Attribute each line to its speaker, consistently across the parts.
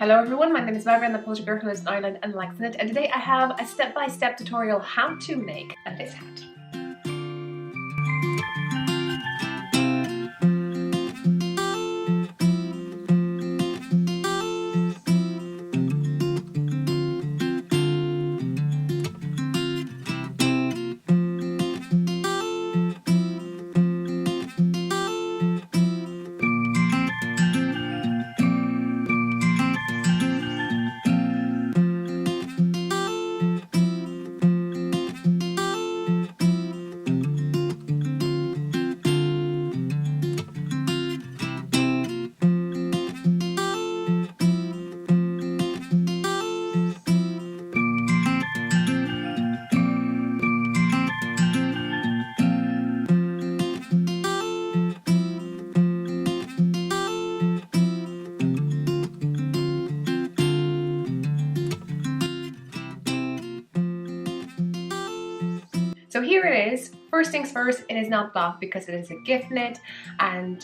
Speaker 1: Hello everyone, my name is Barbara and the Polish girl who lives in Ireland and likes knit, and today I have a step-by-step tutorial how to make this hat. So here it is. First things first, it is not blocked because it is a gift knit, and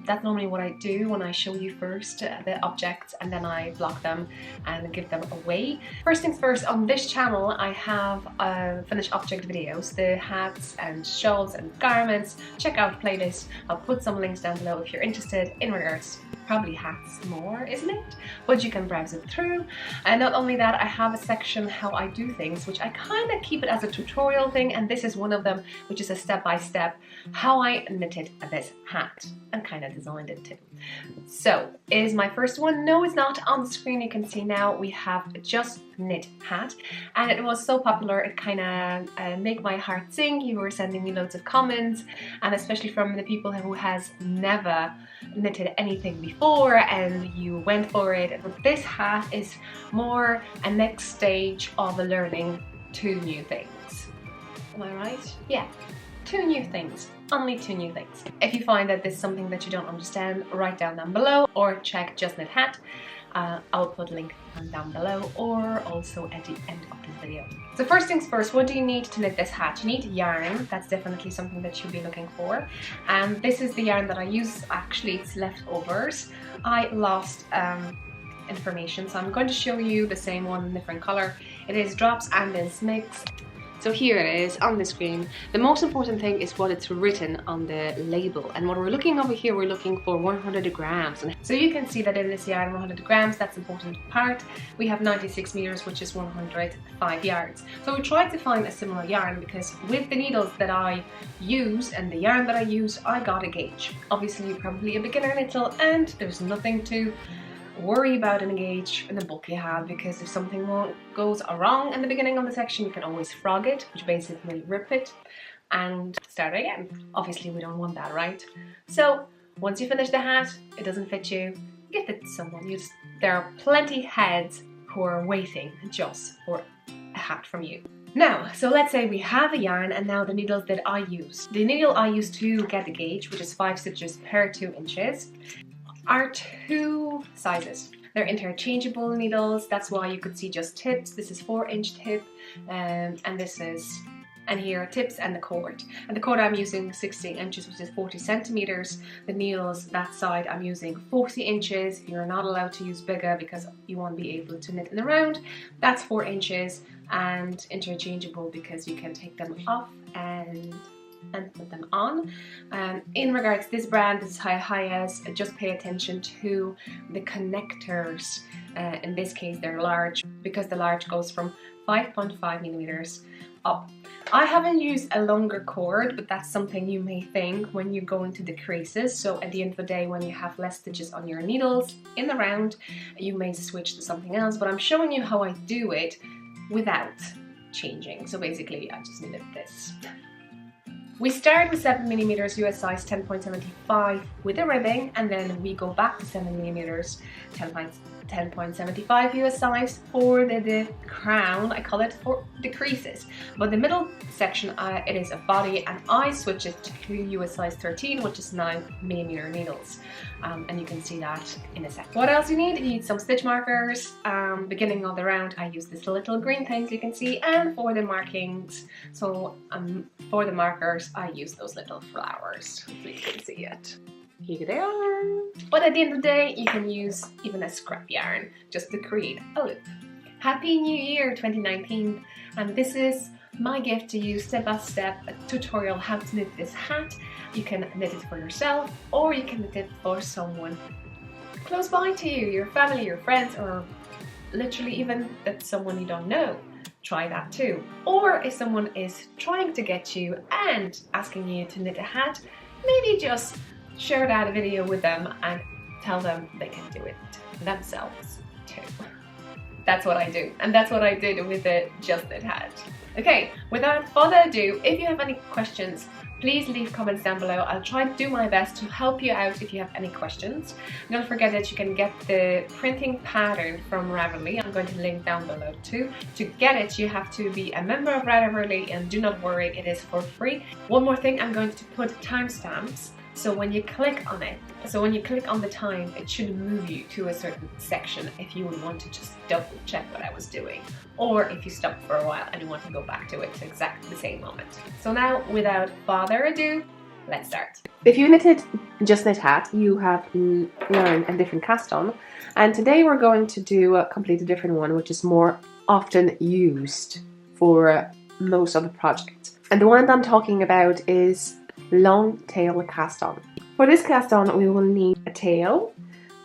Speaker 1: that's normally what I do when I show you first the objects and then I block them and give them away. First things first, on this channel I have finished object videos, the hats and shawls and garments. Check out the playlist. I'll put some links down below if you're interested in regards probably hats more, isn't it? But you can browse it through. And not only that, I have a section how I do things, which I kind of keep it as a tutorial thing, and this is one of them, which is a step-by-step how I knitted this hat and kind of designed it too. So, is my first one? No, it's not. On the screen you can see now we have just knit hat, and it was so popular it kind of made my heart sing. You were sending me loads of comments, and especially from the people who has never knitted anything before and you went for it. But this hat is more a next stage of learning two new things. Am I right? Yeah, two new things. Only two new things. If you find that this is something that you don't understand, write down below or check Just Knit Hat. I'll put a link down below or also at the end of this video. So first things first, what do you need to knit this hat? You need yarn. That's definitely something that you'll be looking for. And this is the yarn that I use. Actually, it's leftovers. I lost information, so I'm going to show you the same one in different color. It is drops and is mixed. So here it is on the screen. The most important thing is what it's written on the label, and what we're looking over here, we're looking for 100 grams. And so you can see that in this yarn 100 grams, that's the important part. We have 96 meters, which is 105 yards. So we tried to find a similar yarn because with the needles that I use and the yarn that I use, I got a gauge. Obviously you're probably a beginner knitter and there's nothing to worry about in a gauge in the bulky hat, because if something goes wrong in the beginning of the section, you can always frog it, which basically rip it and start again. Obviously we don't want that, right? So once you finish the hat, it doesn't fit you, give it to someone. There are plenty heads who are waiting just for a hat from you. Now, so let's say we have a yarn, and now the needles that I use. The needle I use to get the gauge, which is 5 stitches per 2 inches, are two sizes. They're interchangeable needles, that's why you could see just tips. This is 4-inch tip, and this is, and here are tips and the cord. And the cord I'm using 16 inches, which is 40 centimeters. The needles that side I'm using 40 inches. You're not allowed to use bigger because you won't be able to knit in the round. That's 4 inches, and interchangeable because you can take them off and put them on. In regards to this brand, this is Hi-Has. Just pay attention to the connectors. In this case they're large because the large goes from 5.5 millimeters up. I haven't used a longer cord, but that's something you may think when you go into the creases. So at the end of the day, when you have less stitches on your needles in the round, you may switch to something else, but I'm showing you how I do it without changing. So basically I just needed this. We start with 7 millimeters US size 10.75 with a ribbing, and then we go back to 7 millimeters 10.75 US size for the crown. I call it for the creases. But the middle section, it is a body, and I switch it to US size 13, which is 9 millimeter needles. And you can see that in a sec. What else you need some stitch markers. Beginning of the round, I use this little green things you can see, and for the markings, so for the markers, I use those little flowers, if you can see it. here they are. But at the end of the day, you can use even a scrap yarn just to create a loop. Happy New Year 2019, and this is my gift to you, step-by-step, a tutorial how to knit this hat. You can knit it for yourself, or you can knit it for someone close by to you, your family, your friends, or literally even that's someone you don't know. Try that too. Or if someone is trying to get you and asking you to knit a hat, maybe just share that video with them and tell them they can do it themselves too. That's what I do, and that's what I did with the Just Knit hat. Okay, without further ado, if you have any questions, please leave comments down below. I'll try to do my best to help you out if you have any questions. Don't forget that you can get the printing pattern from Ravelry. I'm going to link down below too. To get it, you have to be a member of Ravelry, and do not worry, it is for free. One more thing, I'm going to put timestamps. So when you click on it, the time, it should move you to a certain section if you would want to just double check what I was doing. Or if you stopped for a while and you want to go back to it to exactly the same moment. So now, without further ado, let's start. If you knitted Just Knit hat, you have learned a different cast on. And today we're going to do a completely different one, which is more often used for most of the projects. And the one that I'm talking about is long tail cast on. For this cast on, we will need a tail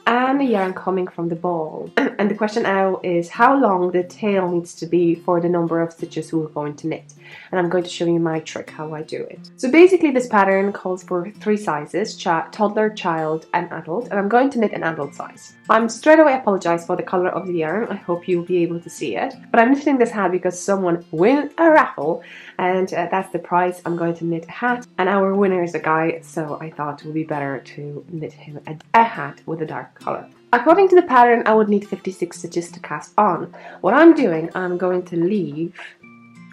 Speaker 1: and a yarn coming from the ball. And the question now is how long the tail needs to be for the number of stitches we're going to knit. And I'm going to show you my trick how I do it. So basically this pattern calls for 3 sizes, toddler, child and adult, and I'm going to knit an adult size. I'm straight away apologize for the color of the yarn. I hope you'll be able to see it. But I'm knitting this hat because someone won a raffle, and that's the prize. I'm going to knit a hat, and our winner is a guy, so I thought it would be better to knit him a hat with a dark color. According to the pattern, I would need 56 stitches to cast on. What I'm doing, I'm going to leave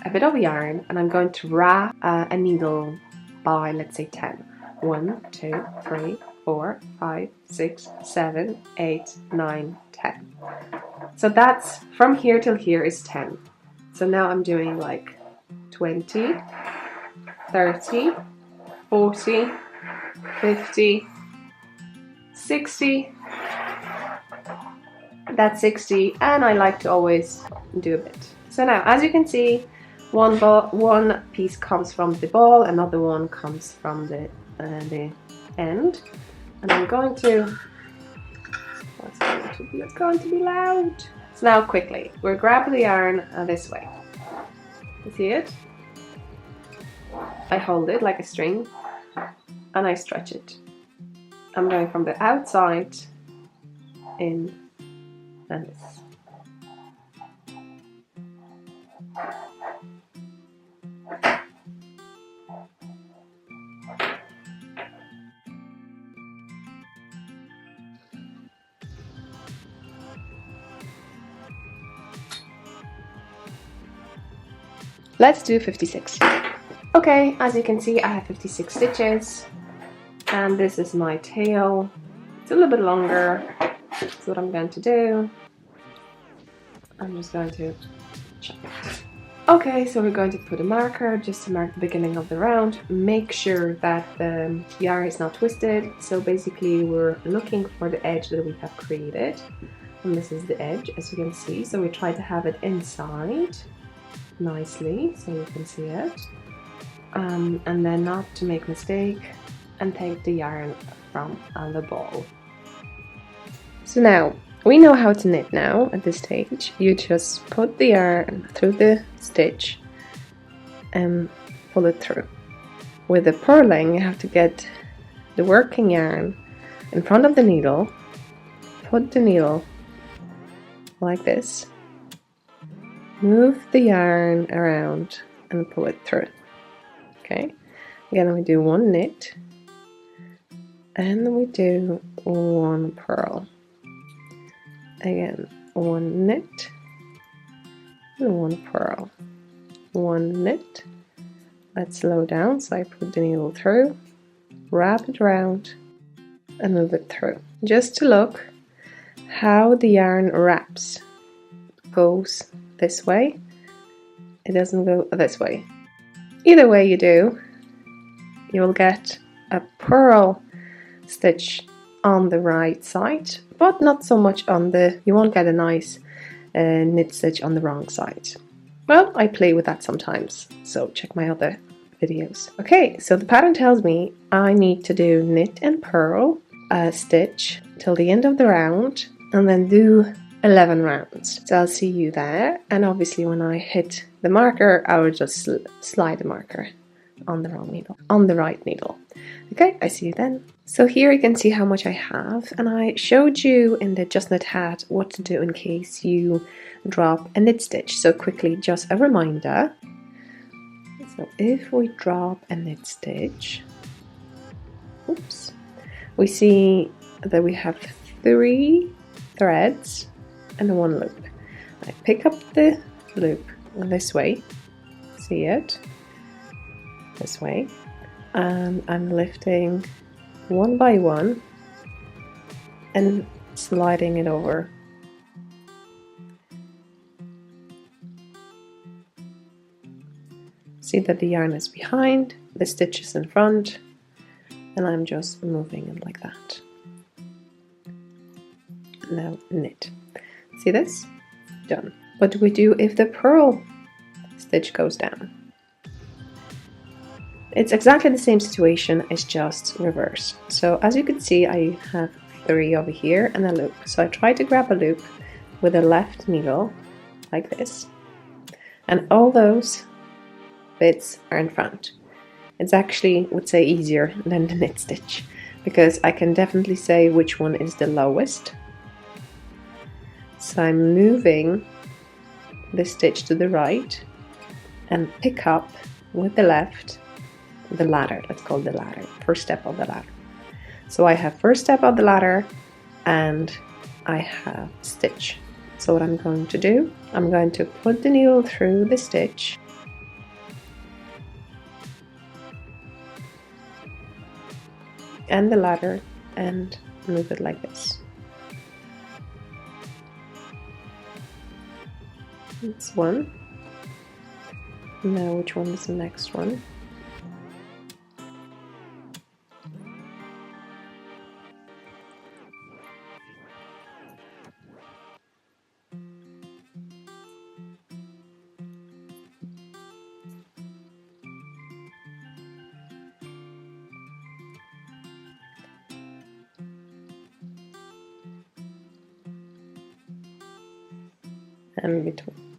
Speaker 1: a bit of yarn and I'm going to wrap a needle by, let's say, 10. 1, 2, 3, 4, 5, 6, 7, 8, 9, 10. So that's from here till here is 10. So now I'm doing like 20, 30, 40, 50, 60. That's 60, and I like to always do a bit. So now, as you can see, one piece comes from the ball, another one comes from the end, and I'm going to. It's going to be loud. So now, quickly, we're grabbing the yarn this way. You see it? I hold it like a string, and I stretch it. I'm going from the outside in. And this. Let's do 56. Okay, as you can see, I have 56 stitches, and this is my tail. It's a little bit longer. That's what I'm going to do. I'm just going to check it. Okay, so we're going to put a marker just to mark the beginning of the round. Make sure that the yarn is not twisted. So basically we're looking for the edge that we have created. And this is the edge, as you can see. So we try to have it inside nicely so you can see it. And then not to make a mistake and take the yarn from the ball. So now, we know how to knit now at this stage. You just put the yarn through the stitch and pull it through. With the purling, you have to get the working yarn in front of the needle, put the needle like this, move the yarn around and pull it through. Okay, again we do one knit and we do one purl. Again, one knit and one purl. One knit. Let's slow down, so I put the needle through, wrap it around and move it through. Just to look how the yarn wraps. Goes this way. It doesn't go this way. Either way you do, you will get a purl
Speaker 2: stitch on the right side, but not so much on the, you won't get a nice knit stitch on the wrong side. Well, I play with that sometimes, so check my other videos. Okay, so the pattern tells me I need to do knit and purl a stitch till the end of the round and then do 11 rounds. So I'll see you there, and obviously when I hit the marker I will just slide the marker on the wrong needle, on the right needle. Okay, I see you then. So here you can see how much I have, and I showed you in the Just Knit Hat what to do in case you drop a knit stitch. So quickly, just a reminder. So if we drop a knit stitch, oops, we see that we have 3 threads and 1 loop. I pick up the loop this way, see it? This way, and I'm lifting one by one and sliding it over. See that the yarn is behind, the stitch is in front, and I'm just moving it like that. Now knit. See this? Done. What do we do if the purl stitch goes down? It's exactly the same situation, it's just reverse. So as you can see, I have 3 over here and a loop. So I try to grab a loop with the left needle like this, and all those bits are in front. It's actually, would say, easier than the knit stitch, because I can definitely say which one is the lowest. So I'm moving the stitch to the right and pick up with the left the ladder. That's called the ladder, first step of the ladder. So I have first step of the ladder and I have stitch. So what I'm going to do, I'm going to put the needle through the stitch and the ladder and move it like this. That's one. Now which one is the next one? And between.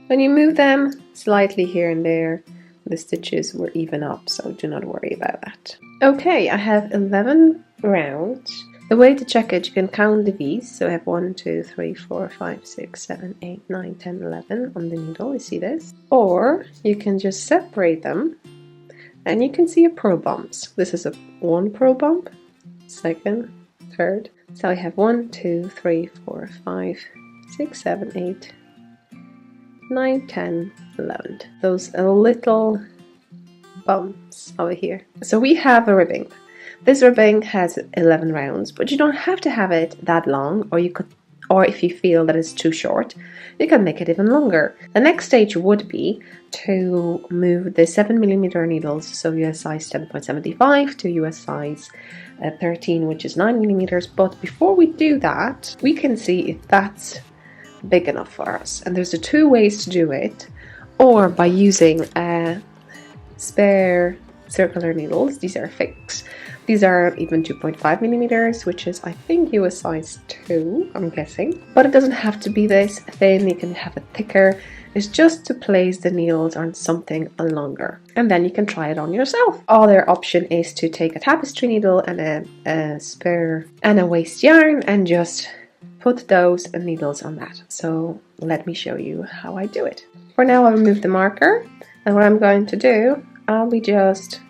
Speaker 2: When you move them slightly here and there, the stitches will even up, so do not worry about that. Okay, I have 11 rounds. The way to check it, you can count the V's. So I have 1, 2, 3, 4, 5, 6, 7, 8, 9, 10, 11 on the needle. You see this? Or you can just separate them and you can see a purl bumps. This is a 1 purl bump, 2nd, 3rd. So I have 1, 2, 3, 4, 5, 6, 7, 8, 9, 10, 11. Those little bumps over here. So we have a ribbing. This ribbing has 11 rounds, but you don't have to have it that long, or you could, or if you feel that it's too short, you can make it even longer. The next stage would be to move the 7mm needles, so US size 10.75 to US size 13, which is 9mm. But before we do that, we can see if that's big enough for us. And there's 2 ways to do it, or by using spare circular needles. These are fixed. These are even 2.5mm, which is, I think, US size 2, I'm guessing. But it doesn't have to be this thin, you can have it thicker. It's just to place the needles on something longer. And then you can try it on yourself. Other option is to take a tapestry needle and a spare and a waste yarn and just put those needles on that. So let me show you how I do it. For now, I'll remove the marker. And what I'm going to do, I'll be just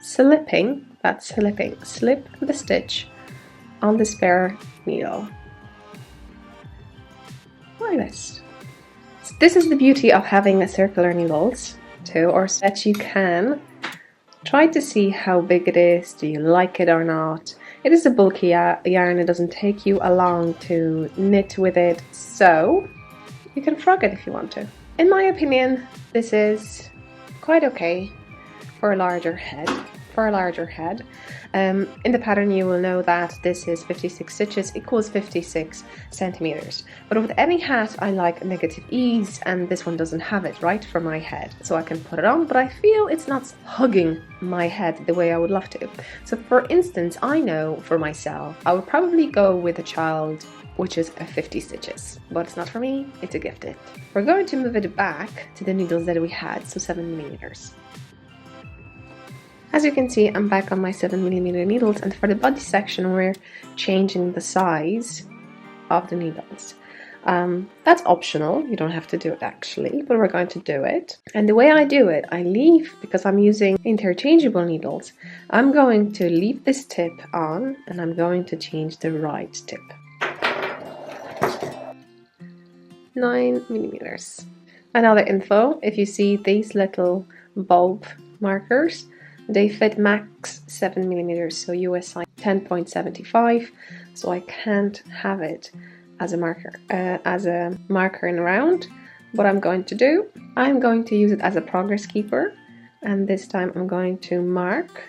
Speaker 2: slipping, slip the stitch on the spare needle. Like this. So this is the beauty of having circular needles too, or that you can try to see how big it is, do you like it or not. It is a bulky yarn, it doesn't take you long to knit with it, so you can frog it if you want to. In my opinion, this is quite okay for a larger head. In the pattern you will know that this is 56 stitches equals 56 centimeters. But with any hat I like negative ease, and this one doesn't have it, right, for my head. So I can put it on, but I feel it's not hugging my head the way I would love to. So for instance, I know for myself, I would probably go with a child which is a 50 stitches, but it's not for me, it's a gifted. We're going to move it back to the needles that we had, so 7 millimeters. As you can see, I'm back on my 7 millimeter needles, and for the body section we're changing the size of the needles. That's optional, you don't have to do it actually, but we're going to do it. And the way I do it, I leave, because I'm using interchangeable needles, I'm going to leave this tip on and I'm going to change the right tip. 9 millimeters. Another info, if you see these little bulb markers, they fit max 7 millimeters, so US size 10.75, so I can't have it as a marker in round. What I'm going to do, I'm going to use it as a progress keeper, and this time I'm going to mark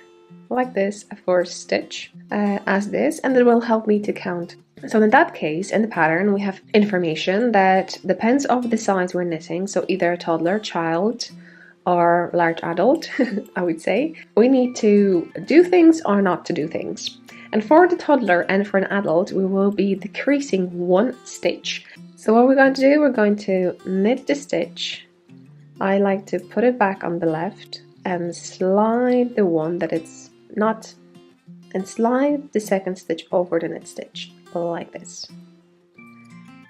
Speaker 2: like this a first stitch as this, and it will help me to count. So in that case, in the pattern we have information that depends on the size we're knitting, so either a toddler, child, or large adult, I would say. We need to do things or not to do things. And for the toddler and for an adult, we will be decreasing 1 stitch. So what we're going to do, we're going to knit the stitch. I like to put it back on the left and slide the one that it's not, and slide the second stitch over the knit stitch, like this.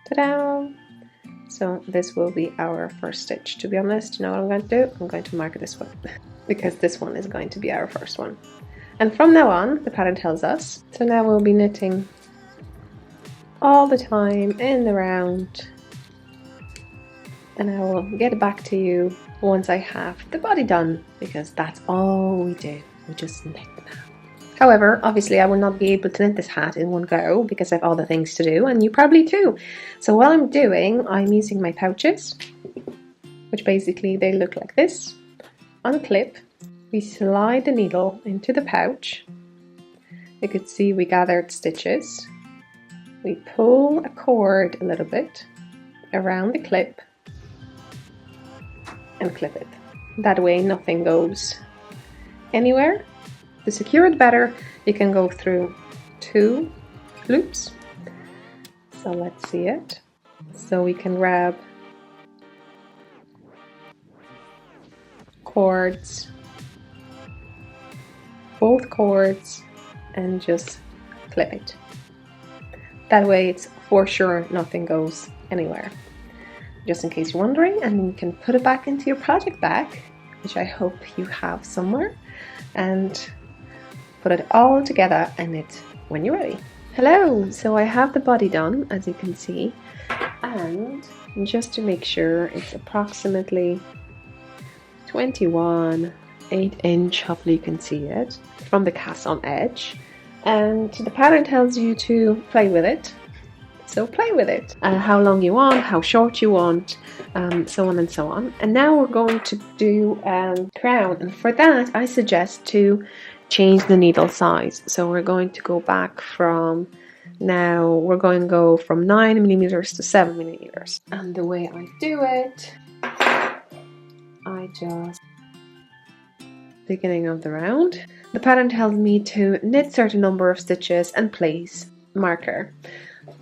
Speaker 2: Ta-da! So this will be our first stitch. To be honest, you know what I'm going to do? I'm going to mark this one because this one is going to be our first one. And from now on, the pattern tells us. So now we'll be knitting all the time in the round. And I will get back to you once I have the body done, because that's all we do. We just knit now. However, obviously I will not be able to knit this hat in one go because I have other things to do, and you probably too. So what I'm doing, I'm using my pouches, which basically they look like this. Unclip, we slide the needle into the pouch. You can see we gathered stitches. We pull a cord a little bit around the clip and clip it. That way nothing goes anywhere. To secure it better, you can go through 2 loops. So let's see it. So we can grab cords, both cords, and just clip it. That way it's for sure nothing goes anywhere. Just in case you're wondering, and you can put it back into your project bag, which I hope you have somewhere, and put it all together and knit when you're ready. Hello! So I have the body done, as you can see, and just to make sure, it's approximately 21, 8-inch, hopefully you can see it, from the cast on edge. And the pattern tells you to play with it. So play with it. How long you want, how short you want, so on and so on. And now we're going to do a crown, and for that I suggest to change the needle size. So we're going to go back from, now we're going to go from 9 millimeters to 7 millimeters. And the way I do it, I just, beginning of the round, the pattern tells me to knit certain number of stitches and place marker.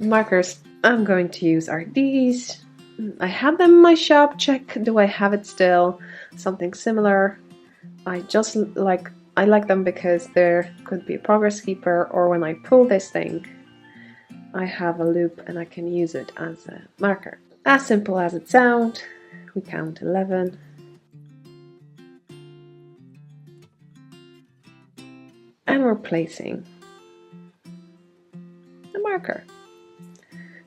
Speaker 2: Markers I'm going to use are these. I have them in my shop. Check, do I have it still? Something similar. I like them because there could be a progress keeper, or when I pull this thing I have a loop and I can use it as a marker. As simple as it sounds. We count 11. And we're placing the marker.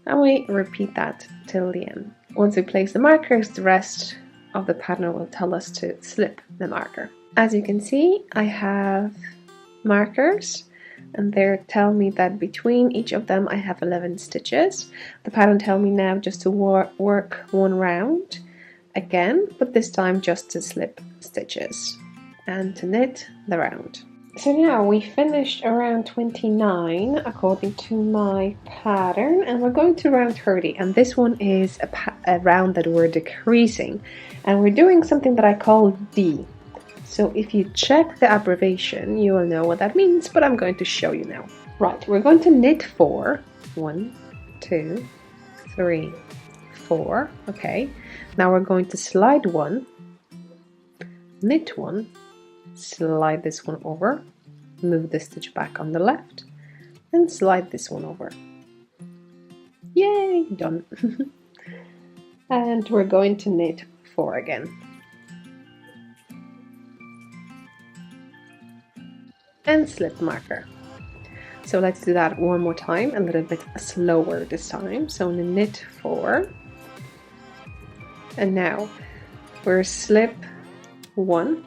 Speaker 2: And we repeat that till the end. Once we place the markers, the rest of the pattern will tell us to slip the marker. As you can see, I have markers, and they tell me that between each of them I have 11 stitches. The pattern tells me now just to work one round again, but this time just to slip stitches. and to knit the round. So now we finished around 29 according to my pattern, and we're going to round 30, and this one is a round that we're decreasing, and we're doing something that I call D. So if you check the abbreviation you will know what that means, but I'm going to show you now. Right, we're going to knit 4. 1, 2, 3, 4. Okay, now we're going to slide 1, knit 1, slide this one over, move the stitch back on the left, and slide this one over. Yay, done. And we're going to knit 4 again. And slip marker. So let's do that one more time, a little bit slower this time. So knit 4, and now we're slip 1,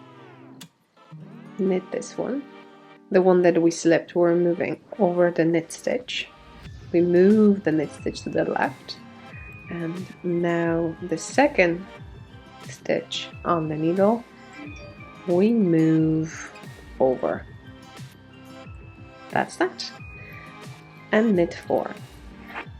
Speaker 2: knit this one, the one that we slipped, we're moving over the knit stitch, we move the knit stitch to the left, and now the second stitch on the needle we move over. That's that, and knit 4,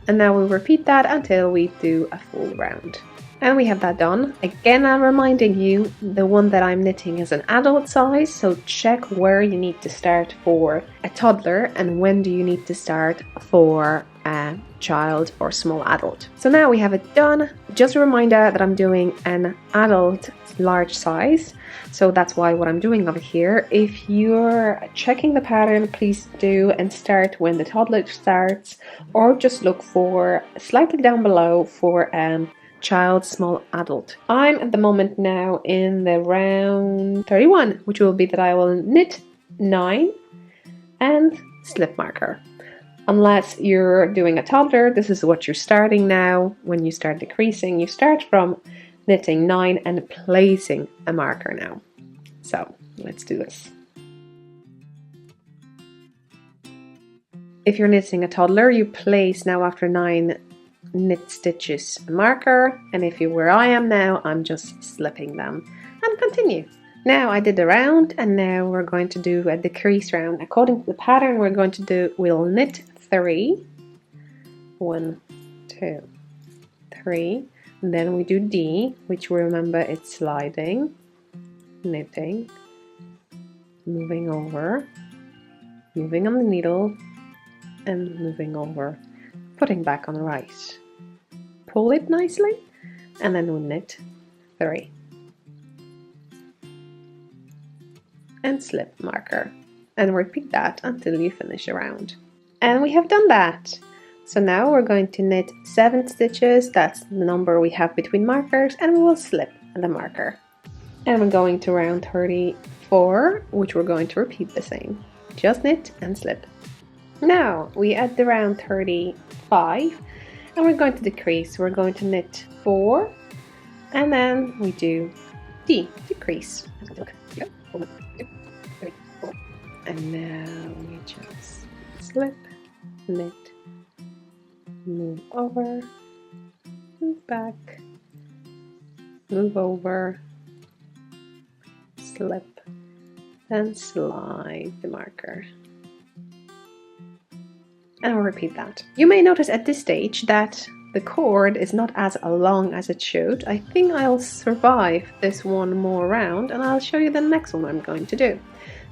Speaker 2: and now we repeat that until we do a full round. And we have that done. Again, I'm reminding you, the one that I'm knitting is an adult size, so check where you need to start for a toddler and when do you need to start for a child or small adult. So now we have it done. Just a reminder that I'm doing an adult large size, so that's why what I'm doing over here. If you're checking the pattern, please do and start when the toddler starts, or just look for slightly down below for child, small adult. I'm at the moment now in the round 31, which will be that I will knit 9 and slip marker. Unless you're doing a toddler, this is what you're starting now. When you start decreasing, you start from knitting 9 and placing a marker now. So let's do this. If you're knitting a toddler, you place now after 9 knit stitches a marker, and if you're where I am now, I'm just slipping them and continue. Now I did the round, and now we're going to do a decrease round. According to the pattern we're going to do, we'll knit 3, 1, 2, 3, and then we do D, which we remember it's sliding, knitting, moving over, moving on the needle, and moving over, putting back on the right. Pull it nicely, and then we'll knit 3. And slip marker. And repeat that until you finish a round. And we have done that. So now we're going to knit 7 stitches, that's the number we have between markers, and we will slip the marker. And we're going to round 34, which we're going to repeat the same. Just knit and slip. Now we add the round 35, and we're going to decrease. We're going to knit 4, and then we do D, decrease. And now we just slip, knit, move over, move back, move over, slip, and slide the marker. And I'll repeat that. You may notice at this stage that the cord is not as long as it should. I think I'll survive this one more round, and I'll show you the next one I'm going to do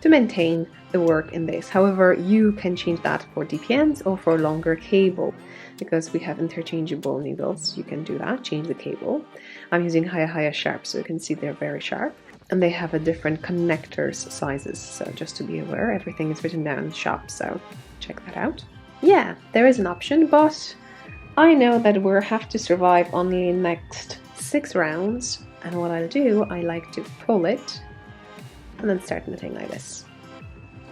Speaker 2: to maintain the work in this. However, you can change that for DPNs or for longer cable, because we have interchangeable needles. You can do that, change the cable. I'm using Haya Sharp, so you can see they're very sharp, and they have a different connectors sizes. So just to be aware, everything is written down in the shop, so check that out. Yeah, there is an option, but I know that we'll have to survive only in the next 6 rounds, and what I'll do, I like to pull it and then start knitting like this.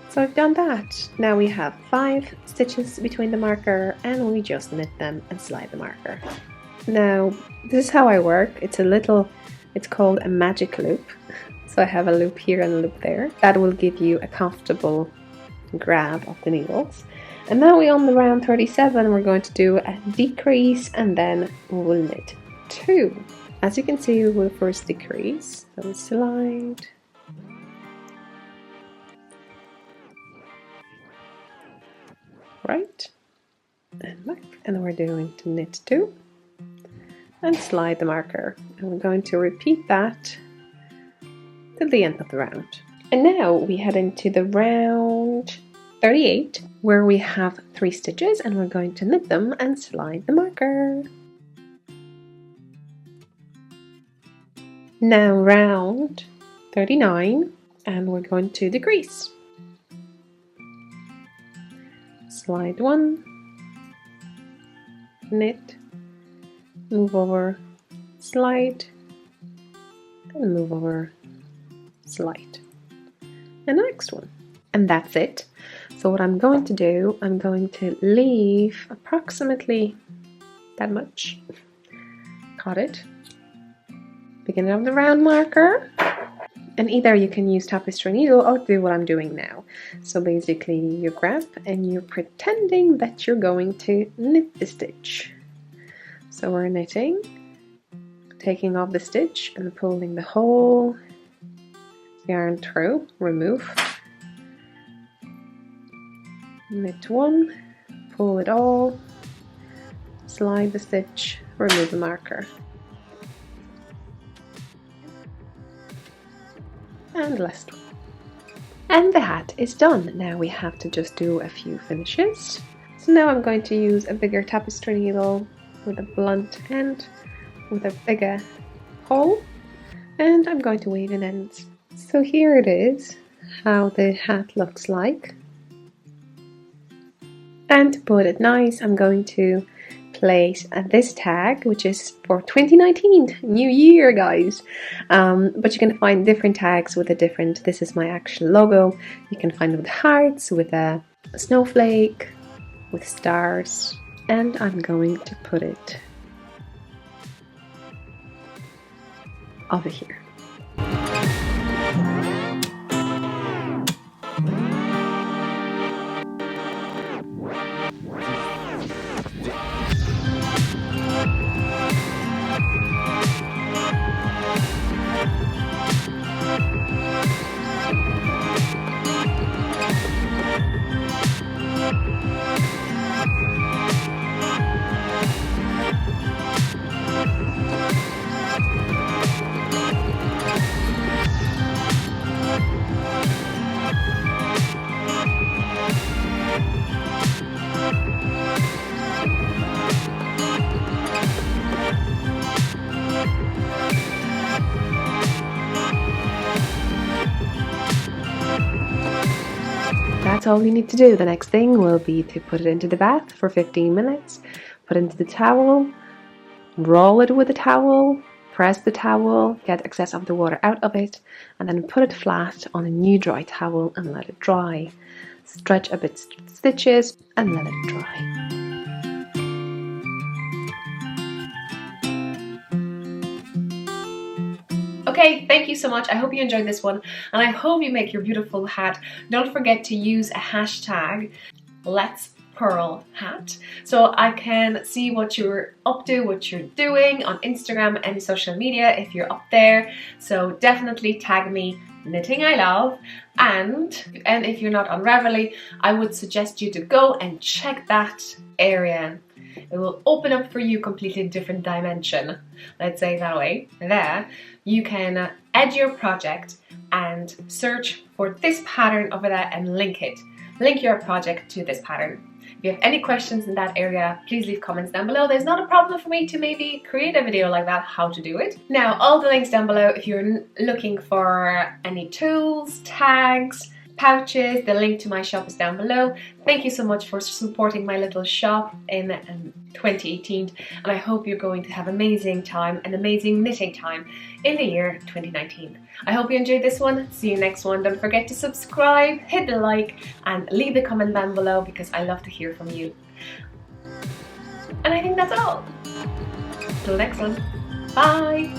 Speaker 2: So I've done that. Now we have 5 stitches between the marker, and we just knit them and slide the marker. Now this is how I work. It's called a magic loop. So I have a loop here and a loop there. That will give you a comfortable grab of the needles. And now we're on the round 37, we're going to do a decrease, and then we'll knit 2. As you can see, we'll first decrease, so slide, right and back, and we're going to knit 2 and slide the marker, and we're going to repeat that till the end of the round. And now we head into the round 38, where we have 3 stitches, and we're going to knit them and slide the marker. Now round 39, and we're going to decrease. Slide 1, knit, move over, slide, and move over, slide, and the next one. And that's it. So what I'm going to do, I'm going to leave approximately that much. Cut it. Beginning of the round marker. And either you can use tapestry needle or do what I'm doing now. So basically you grab and you're pretending that you're going to knit the stitch. So we're knitting, taking off the stitch and pulling the whole yarn through, remove, knit 1, pull it all, slide the stitch, remove the marker. And last one. And the hat is done. Now we have to just do a few finishes. So now I'm going to use a bigger tapestry needle with a blunt end with a bigger hole, and I'm going to weave in ends. So here it is, how the hat looks like. And to put it nice, I'm going to place this tag, which is for 2019, new year guys, but you can find different tags with a different, this is my actual logo, you can find it with hearts, with a snowflake, with stars, and I'm going to put it over here. That's all we need to do. The next thing will be to put it into the bath for 15 minutes, put it into the towel, roll it with the towel, press the towel, get excess of the water out of it, and then put it flat on a new dry towel and let it dry. Stretch a bit stitches and let it dry.
Speaker 1: Okay, thank you so much. I hope you enjoyed this one, and I hope you make your beautiful hat. Don't forget to use a hashtag, Let's Purl Hat, so I can see what you're up to, what you're doing on Instagram and social media if you're up there. So definitely tag me, knittingilove, and if you're not on Ravelry, I would suggest you to go and check that area. It will open up for you a completely different dimension, let's say that way. There you can add your project and search for this pattern over there and link it. Link your project to this pattern. If you have any questions in that area, please leave comments down below. There's not a problem for me to maybe create a video like that, how to do it. Now, all the links down below if you're looking for any tools, tags, pouches, the link to my shop is down below. Thank you so much for supporting my little shop in 2018, and I hope you're going to have amazing time and amazing knitting time in the year 2019. I hope you enjoyed this one. See you next one. Don't forget to subscribe, hit the like, and leave a comment down below because I love to hear from you. And I think that's all. Till next one. Bye!